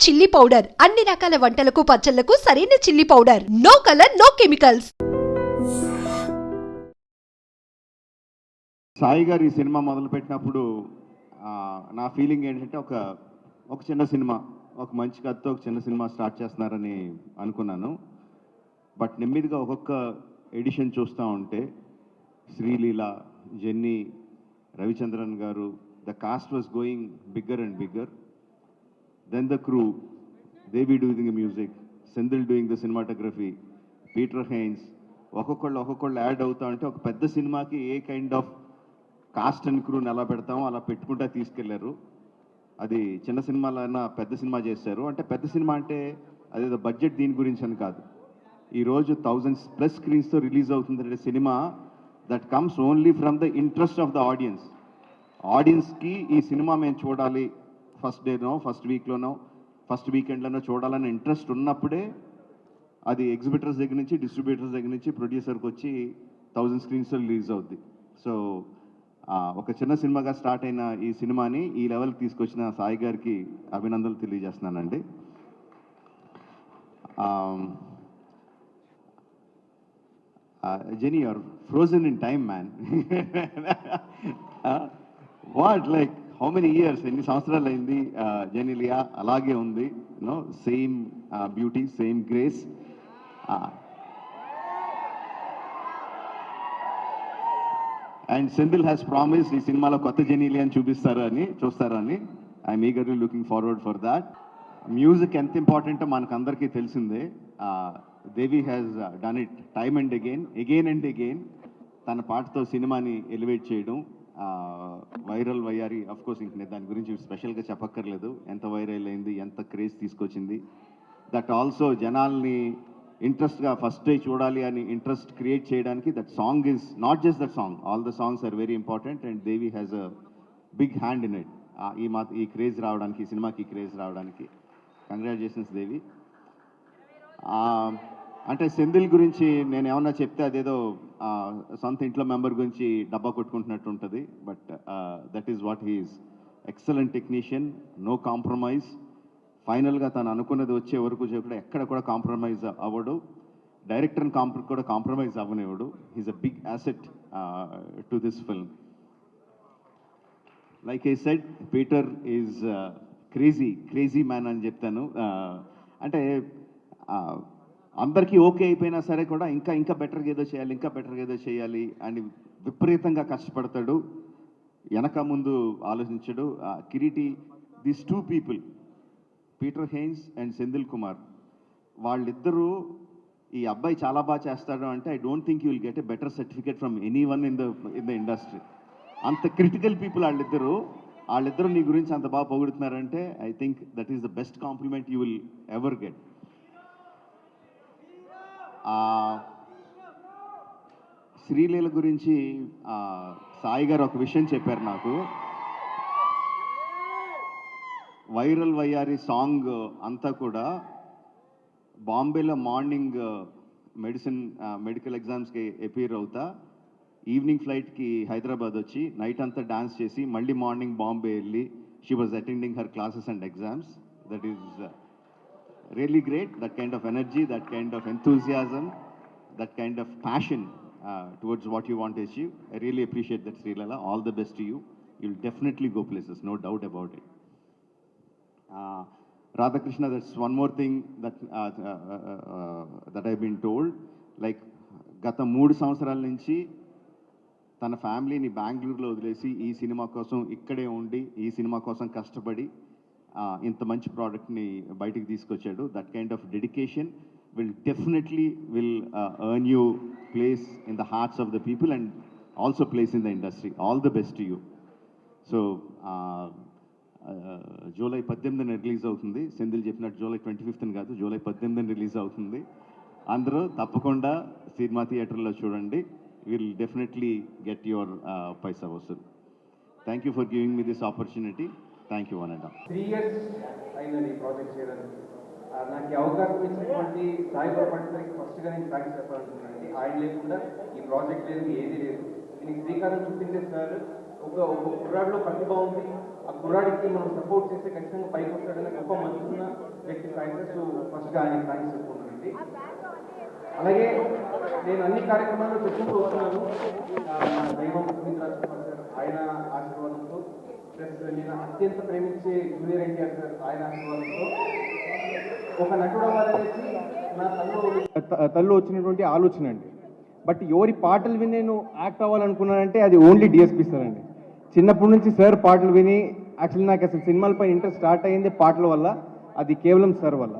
Chilli powder అన్ని రకాల వంటలకు పచ్చళ్లకు సరైన chilli powder. No colour no chemicals. Sai గారు ఈ సినిమా మొదలుపెట్టినప్పుడు నా ఫీలింగ్ ఏంటంటే ఒక చిన్న సినిమా, ఒక మంచి కథతో ఒక చిన్న సినిమా స్టార్ట్ చేస్తున్నారని అనుకున్నాను. బట్ నెమ్మదిగా ఒక్కొక్క ఎడిషన్ చూస్తూ ఉంటే శ్రీలీల, జెన్నీ, రవిచంద్రన్ గారు, the cast was going bigger and bigger. Then the crew, Devi doing the music, Senthil doing the cinematography, Peter Hein, ఒక్కొక్కళ్ళు యాడ్ అవుతా ఉంటే ఒక పెద్ద సినిమాకి a kind of cast and క్రూని ఎలా పెడతామో అలా పెట్టుకుంటా తీసుకెళ్లారు. అది చిన్న సినిమాలైనా పెద్ద సినిమా చేశారు. అంటే పెద్ద సినిమా అంటే అదేదో బడ్జెట్ దీని గురించి అని కాదు. ఈరోజు 1000+ స్క్రీన్స్తో రిలీజ్ అవుతుందంటే cinema that comes only from the interest of the audience. ఆడియన్స్కి ఈ సినిమా మేము చూడాలి, ఫస్ట్ డేనో ఫస్ట్ వీక్లోనో ఫస్ట్ వీకెండ్లోనో చూడాలని ఇంట్రెస్ట్ ఉన్నప్పుడే అది ఎగ్జిబిటర్స్ దగ్గర నుంచి, డిస్ట్రిబ్యూటర్స్ దగ్గర నుంచి ప్రొడ్యూసర్కి వచ్చి 1000 స్క్రీన్స్తో రిలీజ్ అవుద్ది. సో ఒక చిన్న సినిమాగా స్టార్ట్ అయిన ఈ సినిమాని ఈ లెవెల్కి తీసుకొచ్చిన సాయి గారికి అభినందనలు తెలియజేస్తున్నానండి. Jenny, you're frozen in time, man. What, like, how many years? ఎన్ని సంవత్సరాలు అయింది జెనీలియా అలాగే ఉంది, no same beauty, same grace. And Senthil has promised ఈ సినిమాలో కొత్త జెనీలియాని చూస్తారని I'm eagerly looking forward for that. Music ఎంత ఇంపార్టెంటో మనకు అందరికీ తెలిసిందే. Devi has done it time and again and again. తన పాటతో సినిమాని ఎలివేట్ చేయడం. వైరల్ వయ్యారి, అఫ్ కోర్స్ ఇంక నేను దాని గురించి స్పెషల్గా చెప్పక్కర్లేదు. ఎంత వైరల్ అయింది, ఎంత క్రేజ్ తీసుకొచ్చింది. దట్ ఆల్సో జనాల్ని ఇంట్రెస్ట్గా ఫస్ట్ డే చూడాలి అని ఇంట్రెస్ట్ క్రియేట్ చేయడానికి that song is not just that song, all the songs are very important and Devi has a big hand in it. ఈ క్రేజ్ రావడానికి, ఈ సినిమాకి క్రేజ్ రావడానికి కంగ్రాచులేషన్స్ దేవి. అంటే సెంధిల్ గురించి నేను ఏమన్నా చెప్తే అదేదో సొంత ఇంట్లో మెంబర్ గురించి డబ్బా కొట్టుకుంటున్నట్టు ఉంటుంది. But that is what he is. Excellent technician, no compromise. ఫైనల్గా తను అనుకున్నది వచ్చే వరకు కూడా ఎక్కడ కూడా కాంప్రమైజ్ అవ్వడు. డైరెక్టర్ని కూడా కాంప్రమైజ్ అవ్వనివ్వడు. He's a big asset to this film. Like I said, Peter is crazy man అని చెప్తాను. అంటే అందరికీ ఓకే అయిపోయినా సరే కూడా ఇంకా బెటర్గా ఏదో చేయాలి అని విపరీతంగా కష్టపడతాడు. వెనక ముందు ఆలోచించడు. Kireeti, these 2 people, Peter Hein and Senthil Kumar, వాళ్ళిద్దరూ ఈ అబ్బాయి చాలా బాగా చేస్తాడు అంటే I don't think you will get a better certificate from anyone in the industry. అంత క్రిటికల్ పీపుల్ వాళ్ళిద్దరూ నీ గురించి అంత బాగా పొగుడుతున్నారంటే I think that is the best compliment you will ever get. Sreeleela గురించి సాయి గారు ఒక విషయం చెప్పారు నాకు. వైరల్ వయ్యారి సాంగ్ అంతా కూడా బాంబేలో మార్నింగ్ మెడికల్ ఎగ్జామ్స్కి అపీర్ అవుతా, ఈవినింగ్ ఫ్లైట్కి హైదరాబాద్ వచ్చి నైట్ అంతా డాన్స్ చేసి మళ్ళీ మార్నింగ్ బాంబే వెళ్ళి she was attending her classes and exams. That is really great, that kind of energy, that kind of enthusiasm, that kind of passion towards what you want to achieve. I really appreciate that, Srilala. All the best to you. You'll definitely go places, no doubt about it. Radhakrishna, that's one more thing that I've been told. Like, గత 3 సంవత్సరాల నుంచి తన ఫ్యామిలీని బెంగళూరులో వదిలేసి ఈ cinema కోసం ఇక్కడే ఉండి ఈ సినిమా కోసం కష్టపడి ఇంత మంచి ప్రోడక్ట్ని బయటికి తీసుకొచ్చాడు. That kind of dedication will definitely earn you place in the hearts of the people and also place in the industry. All the best to you. So July 18న రిలీజ్ అవుతుంది. సెంధిల్ చెప్పినట్టు జూలై 25న కాదు, జూలై 18న release అవుతుంది. అందరూ తప్పకుండా cinema థియేటర్లో చూడండి. విల్ డెఫినెట్లీ గెట్ యువర్ పైసా వసూలు. Thank you for giving me this opportunity. Thank you అనండి. 3 years అయినది ప్రాజెక్ట్ చేయడానికి. నాకు అవకాశం ఇచ్చినటువంటి సాయి గారు పట్టినకి ఫస్ట్గా నేను థ్యాంక్స్ చెప్పాలనుకున్నానండి. ఆయన లేకుండా ఈ ప్రాజెక్ట్ లేదు, ఏది లేదు. దీనికి శ్రీకారం చుట్టిందే సార్. ఒక కుర్రాడిలో ప్రతిభ ఉంది. ఆ కుర్రాడికి మనం సపోర్ట్ చేస్తే ఖచ్చితంగా పైకి వస్తాడని గొప్ప మనసున్న అయితే సో ఫస్ట్గా ఆయన థ్యాంక్స్ చెప్పుకుంటానండి. అలాగే నేను అన్ని కార్యక్రమాల్లో చెప్పుకుంటూ వస్తున్నాను నా దైవం పునీత్ రాజ్ కుమార్ సార్ ఆయన ఆశీర్వాదంతో, ప్లస్ నేను అత్యంత ప్రేమించే జూనియర్ ఎన్టీఆర్ సార్ ఆయన ఆశీర్వాదంతో ఒక నటుడు అవ్వాలనేసి నా తల్లు వచ్చినటువంటి ఆలోచన అండి. బట్ ఎవరి పాటలు విని నేను యాక్ట్ అవ్వాలనుకున్నానంటే అది ఓన్లీ డిఎస్పి సార్ అండి. చిన్నప్పటి నుంచి సార్ పాటలు విని యాక్చువల్లీ నాకు అసలు సినిమాలపై ఇంట్రెస్ట్ స్టార్ట్ అయ్యింది పాటల వల్ల, అది కేవలం సార్ వల్ల.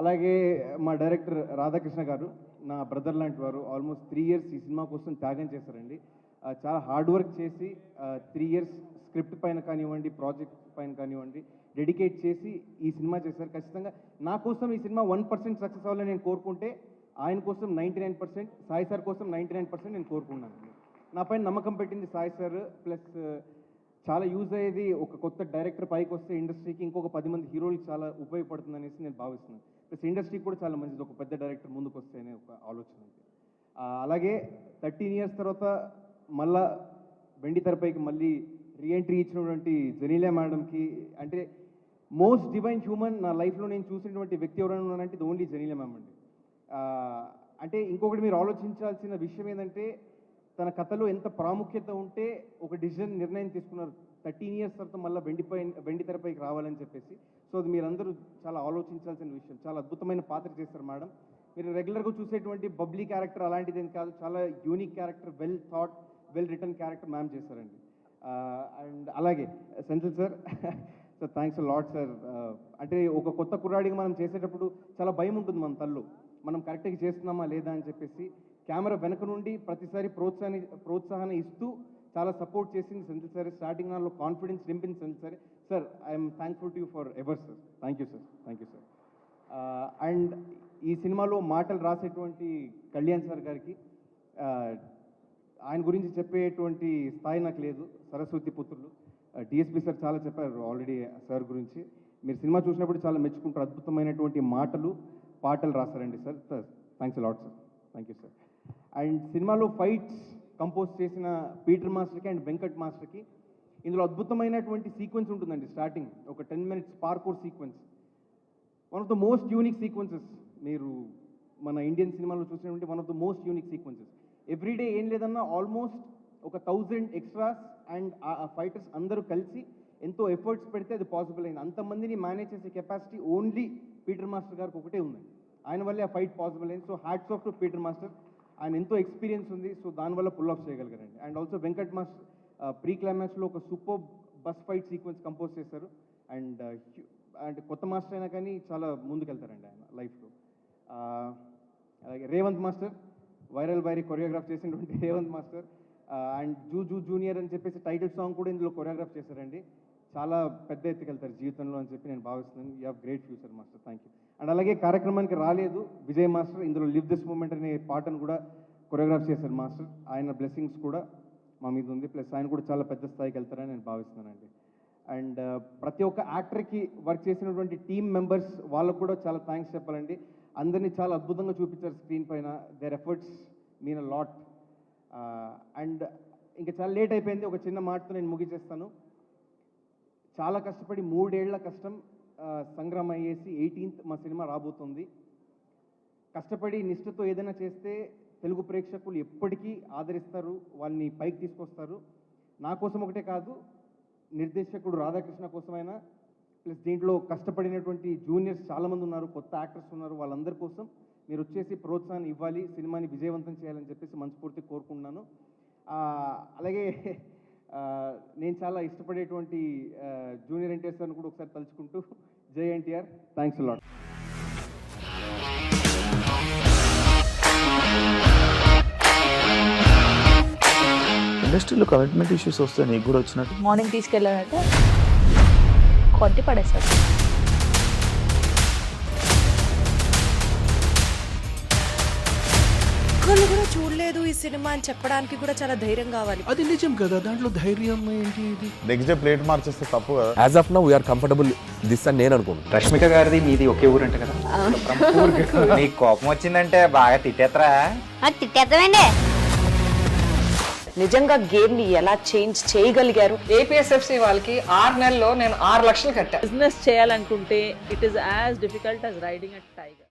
అలాగే మా డైరెక్టర్ రాధాకృష్ణ గారు నా బ్రదర్ లాంటి వారు, ఆల్మోస్ట్ 3 years ఈ సినిమా కోసం త్యాగం చేశారండి. చాలా హార్డ్ వర్క్ చేసి 3 years స్క్రిప్ట్ పైన కానివ్వండి, ప్రాజెక్ట్ పైన కానివ్వండి డెడికేట్ చేసి ఈ సినిమా చేశారు. ఖచ్చితంగా నా కోసం ఈ సినిమా 1% సక్సెస్ అవ్వాలని నేను కోరుకుంటే, ఆయన కోసం 99%, సాయి సార్ కోసం 99% నేను కోరుకున్నాను. నా పైన నమ్మకం పెట్టింది సాయి సార్. ప్లస్ చాలా యూజ్ అయ్యేది ఒక కొత్త డైరెక్టర్ పైకి వస్తే ఇండస్ట్రీకి ఇంకొక 10 మంది హీరోలకి చాలా ఉపయోగపడుతుంది అనేసి నేను భావిస్తున్నాను. ప్లస్ ఇండస్ట్రీకి కూడా చాలా మంచిది ఒక పెద్ద డైరెక్టర్ ముందుకు వస్తే అనే ఒక ఆలోచన. అలాగే 13 years తర్వాత మళ్ళా వెండి తెరపైకి మళ్ళీ రీఎంట్రీ ఇచ్చినటువంటి జెనీలియా మేడంకి, అంటే మోస్ట్ డివైన్ హ్యూమన్ నా లైఫ్లో నేను చూసినటువంటి వ్యక్తి ఎవరైనా ఉన్నారంటే ఇది ఓన్లీ జెనీలియా మ్యామ్ అండి. అంటే ఇంకొకటి మీరు ఆలోచించాల్సిన విషయం ఏంటంటే, తన కథలో ఎంత ప్రాముఖ్యత ఉంటే ఒక నిర్ణయం తీసుకున్నారు 13 years తర్వాత మళ్ళీ వెండి తెరపైకి రావాలని చెప్పేసి. సో అది మీరందరూ చాలా ఆలోచించాల్సిన విషయం. చాలా అద్భుతమైన పాత్ర చేస్తారు మేడం. మీరు రెగ్యులర్గా చూసేటువంటి బబ్లీ క్యారెక్టర్ అలాంటిది ఏం కాదు, చాలా unique character, well thought, well return character ma'am చేశారండి. అండ్ అలాగే Senthil sir so thanks lot sir. అంటే ఒక కొత్త కుర్రాడిగా మనం చేసేటప్పుడు చాలా భయం ఉంటుంది మన తల్లు, మనం కరెక్ట్గా చేస్తున్నామా లేదా అని చెప్పేసి. కెమెరా వెనక నుండి ప్రతిసారి ప్రోత్సాహన ఇస్తూ చాలా సపోర్ట్ చేసింది సెంథిల్ సార్. స్టార్టింగ్ నాలో కాన్ఫిడెన్స్ నింపింది Senthil sir. Sir I'm thankful to you for ever sir. Thank you sir, thank you sir. And ఈ సినిమాలో మాటలు రాసేటువంటి కళ్యాణ్ సార్ గారికి, ఆయన గురించి చెప్పేటువంటి స్థాయి నాకు లేదు. సరస్వతి పుత్రులు డిఎస్పి సార్ చాలా చెప్పారు ఆల్రెడీ సార్ గురించి. మీరు సినిమా చూసినప్పుడు చాలా మెచ్చుకుంటారు. అద్భుతమైనటువంటి మాటలు, పాటలు రాశారండి sir. Thanks lot sir, thank you sir. And సినిమాలో ఫైట్స్ కంపోజ్ చేసిన పీటర్ మాస్టర్కి అండ్ వెంకట్ మాస్టర్కి. ఇందులో అద్భుతమైనటువంటి సీక్వెన్స్ ఉంటుందండి. స్టార్టింగ్ ఒక 10 minutes parkour sequence, one of the most unique sequences. మీరు మన ఇండియన్ సినిమాలో చూసినటువంటి one of the most unique sequences. Everyday ఏం లేదన్నా ఆల్మోస్ట్ ఒక 1000 extras అండ్ ఆ ఫైటర్స్ అందరూ కలిసి ఎంతో ఎఫర్ట్స్ పెడితే అది పాసిబుల్ అయింది. అంతమందిని మేనేజ్ చేసే కెపాసిటీ ఓన్లీ పీటర్ మాస్టర్ గారికి ఒకటే ఉందండి. ఆయన వల్లే ఆ ఫైట్ పాసిబుల్ అయింది. So hats off to Peter master. ఆయన ఎంతో ఎక్స్పీరియన్స్ ఉంది, సో దానివల్ల పుల్ ఆఫ్ చేయగలిగారండి. And also Venkat master pre క్లైమాక్స్లో ఒక super bus fight sequence compose చేశారు. అండ్ కొత్త మాస్టర్ అయినా కానీ చాలా ముందుకెళ్తారండి ఆయన లైఫ్లో. అలాగే రేవంత్ మాస్టర్, వైరీ కొరియోగ్రాఫ్ చేసినటువంటి రేవంత్ మాస్టర్. అండ్ జూనియర్ అని చెప్పేసి టైటిల్ సాంగ్ కూడా ఇందులో కొరియోగ్రాఫ్ చేశారండి. చాలా పెద్ద ఎత్తుకెళ్తారు జీవితంలో అని చెప్పి నేను భావిస్తున్నాను. You have great future master, thank you. And అలాగే కార్యక్రమానికి రాలేదు విజయ్ మాస్టర్, ఇందులో లివ్ దిస్ మూమెంట్ అనే పాటను కూడా కొరియోగ్రాఫ్ చేశారు మాస్టర్. ఆయన బ్లెస్సింగ్స్ కూడా మా మీద ఉంది. ప్లస్ ఆయన కూడా చాలా పెద్ద స్థాయికి వెళ్తారని నేను భావిస్తున్నానండి. అండ్ ప్రతి ఒక్క యాక్టర్కి వర్క్ చేసినటువంటి టీమ్ మెంబర్స్ వాళ్ళకు కూడా చాలా థ్యాంక్స్ చెప్పాలండి. అందరినీ చాలా అద్భుతంగా చూపించారు స్క్రీన్ పైన. Their efforts mean a lot. And ఇంకా చాలా లేట్ అయిపోయింది, ఒక చిన్న మాటతో నేను ముగిచేస్తాను. చాలా కష్టపడి 3 ఏళ్ల కష్టం సంగ్రామం అయ్యేసి 18th మా సినిమా రాబోతుంది. కష్టపడి నిష్ఠతో ఏదైనా చేస్తే తెలుగు ప్రేక్షకులు ఎప్పటికీ ఆదరిస్తారు, వాళ్ళని పైకి తీసుకొస్తారు. నా కోసం ఒకటే కాదు, నిర్దేశకుడు రాధాకృష్ణ కోసమైనా, ప్లస్ దీంట్లో కష్టపడినటువంటి జూనియర్స్ చాలామంది ఉన్నారు, కొత్త యాక్టర్స్ ఉన్నారు, వాళ్ళందరి కోసం మీరు వచ్చేసి ప్రోత్సాహాన్ని ఇవ్వాలి, సినిమాని విజయవంతం చేయాలని చెప్పేసి మనస్ఫూర్తి కోరుకుంటున్నాను. అలాగే నేను చాలా ఇష్టపడేటువంటి జూనియర్ ఎన్టీఆర్ సార్ని కూడా ఒకసారి తలుచుకుంటూ, జై ఎన్టీఆర్, థ్యాంక్స్ అలాట్. ఇండస్ట్రీలో కమిట్మెంట్ ఇష్యూస్ వస్తే నీకు కూడా వచ్చినట్టు? మార్నింగ్ తీసుకెళ్ళాలంటే కొట్టి పడేస్తారు. ఒక్కళ్ళు కూడా చూడలేదు ఈ సినిమా అని చెప్పడానికి కూడా చాలా ధైర్యం కావాలి. అది నిజం కదా, దాంట్లో ధైర్యం ఏంటి? ఇది నెక్స్ట్ డే ప్లేట్ మార్చేస్తే తప్పు కదా. As of now we are comfortable this అని నేను అనుకుంటున్నాను. రష్మిక గారిది మీది ఒకే ఊరంట కదా? నీకు కోపం వచ్చిందంటే బాగా తిట్టేత్తరా? తిట్టేద్దామండి. నిజంగా గేమ్ ని ఎలా చేంజ్ చేయగలిగారు? ఏపీఎస్ఎఫ్సి వాళ్ళకి 6 నెలల్లో నేను 6 లక్షలు కట్టా. బిజినెస్ చేయాలనుకుంటే it is as difficult as riding a tiger.